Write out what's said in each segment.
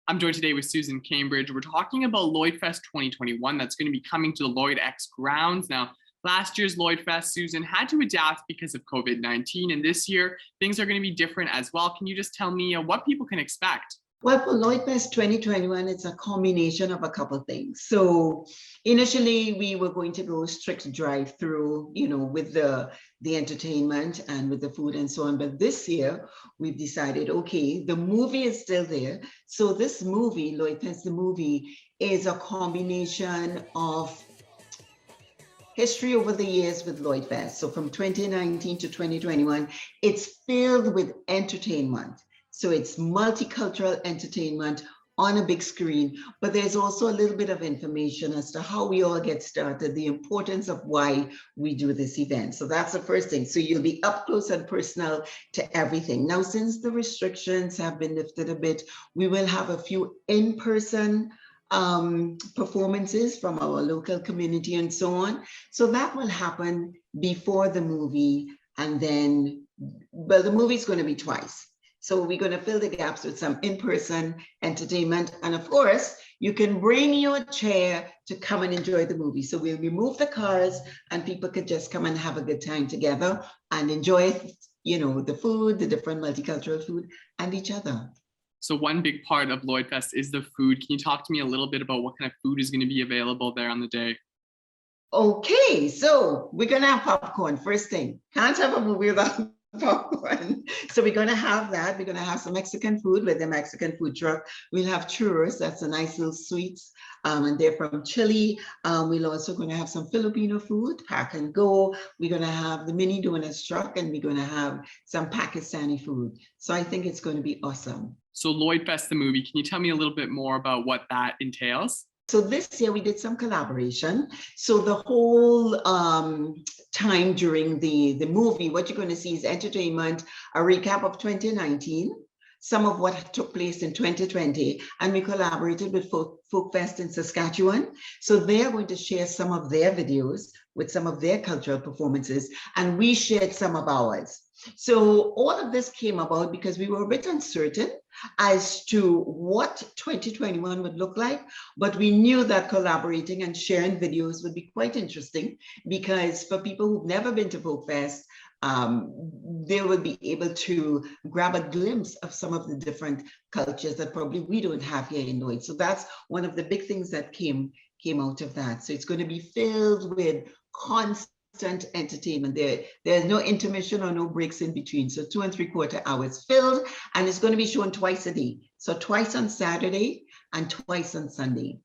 I'm joined today with Susan Cambridge. We're talking about Lloydfest 2021 that's going to be coming to the Lloyd Ex grounds. Now, last year's Lloydfest, Susan, had to adapt because of COVID-19, and this year things are going to be different as well. Can you just tell me what people can expect? Well, for Lloydfest 2021, it's a combination of a couple of things. So initially, we were going to go strict drive-through, with the entertainment and with the food and so on. But this year, we've decided, okay, the movie is still there. So this movie, Lloydfest, the movie, is a combination of history over the years with Lloydfest. So from 2019 to 2021, it's filled with entertainment. So it's multicultural entertainment on a big screen, but there's also a little bit of information as to how we all get started, the importance of why we do this event. So that's the first thing. So you'll be up close and personal to everything. Now, since the restrictions have been lifted a bit, we will have a few in-person performances from our local community and so on. So that will happen before the movie, and then, well, the movie's going to be twice. So we're going to fill the gaps with some in-person entertainment. And of course, you can bring your chair to come and enjoy the movie. So we'll remove the cars and people could just come and have a good time together and enjoy, the food, the different multicultural food, and each other. So one big part of Lloydfest is the food. Can you talk to me a little bit about what kind of food is going to be available there on the day? Okay, so we're going to have popcorn first thing. Can't have a movie without popcorn. So we're going to have that. We're going to have some Mexican food with the Mexican food truck. We'll have churros. That's a nice little sweets. And they're from Chile. We're also going to have some Filipino food, pack and go. We're going to have the mini donuts truck, and we're going to have some Pakistani food. So I think it's going to be awesome. So Lloydfest, the movie, can you tell me a little bit more about what that entails? So this year we did some collaboration. So the whole time during the movie, what you're going to see is entertainment, a recap of 2019, some of what took place in 2020, and we collaborated with Folkfest in Saskatchewan. So they're going to share some of their videos with some of their cultural performances, and we shared some of ours. So all of this came about because we were a bit uncertain as to what 2021 would look like, but we knew that collaborating and sharing videos would be quite interesting, because for people who've never been to Folkfest, they will be able to grab a glimpse of some of the different cultures that probably we don't have here in Lloyd. So that's one of the big things that came out of that. So it's going to be filled with constant entertainment. There's no intermission or no breaks in between. So 2 3/4 hours filled, and it's going to be shown twice a day. So twice on Saturday and twice on Sunday.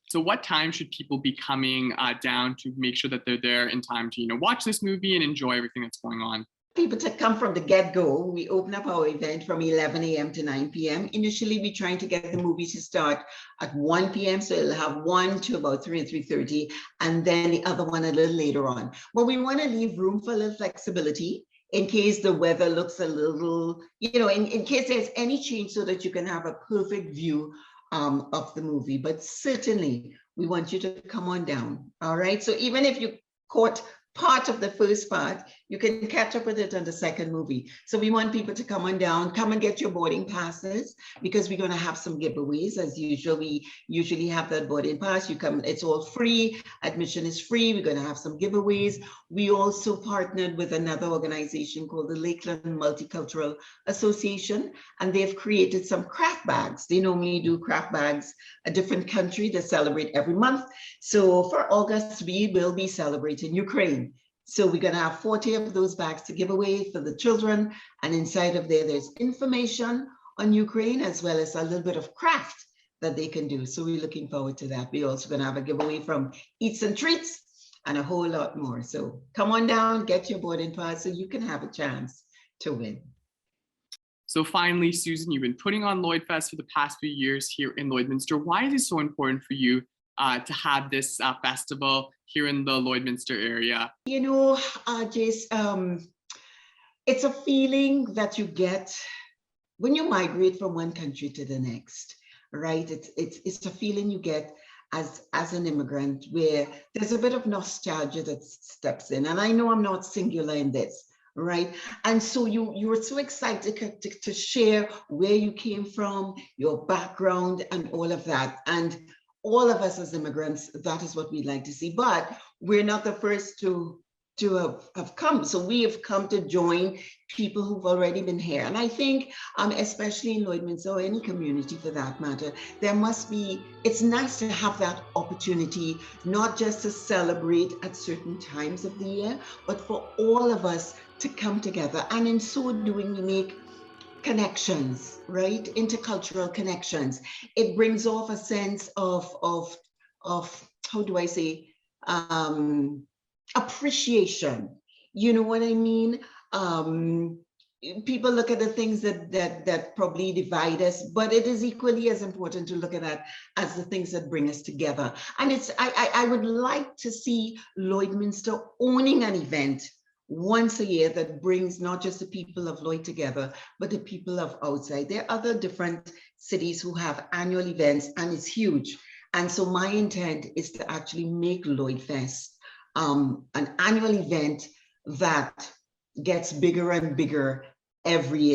So what time should people be coming down to make sure that they're there in time to, watch this movie and enjoy everything that's going on? People to come from the get-go. We open up our event from 11 a.m. to 9 p.m. Initially, we're trying to get the movie to start at 1 p.m. So it'll have 1 to about 3 and 3:30, and then the other one a little later on. But we want to leave room for a little flexibility in case the weather looks a little, in case there's any change, so that you can have a perfect view of the movie. But certainly, we want you to come on down. All right. So even if you caught part of the first part, you can catch up with it on the second movie. So we want people to come on down, come and get your boarding passes, because we're going to have some giveaways. As usual, we usually have that boarding pass. You come, it's all free. Admission is free. We're going to have some giveaways. We also partnered with another organization called the Lakeland Multicultural Association, and they've created some craft bags. They normally do craft bags, a different country they celebrate every month. So for August, we will be celebrating Ukraine. So we're going to have 40 of those bags to give away for the children. And inside of there's information on Ukraine, as well as a little bit of craft that they can do. So we're looking forward to that. We're also going to have a giveaway from Eats and Treats and a whole lot more. So come on down, get your boarding pass so you can have a chance to win. So finally, Susan, you've been putting on Lloydfest for the past few years here in Lloydminster. Why is it so important for you to have this festival here in the Lloydminster area? Jace, it's a feeling that you get when you migrate from one country to the next, right? It's a feeling you get as an immigrant, where there's a bit of nostalgia that steps in. And I know I'm not singular in this. right? And so you were so excited to share where you came from, your background, and all of that. And all of us as immigrants, that is what we'd like to see. But we're not the first to have come. So we have come to join people who've already been here. And I think, especially in Lloydminster or any community for that matter, there must be, it's nice to have that opportunity, not just to celebrate at certain times of the year, but for all of us to come together. And in so doing, we make connections, right? Intercultural connections. It brings off a sense of how do I say, appreciation. You know what I mean? People look at the things that probably divide us, but it is equally as important to look at that as the things that bring us together. And it's I would like to see Lloydminster owning an event once a year that brings not just the people of Lloyd together, but the people of outside. There are other different cities who have annual events, and it's huge. And so my intent is to actually make Lloydfest an annual event that gets bigger and bigger every year.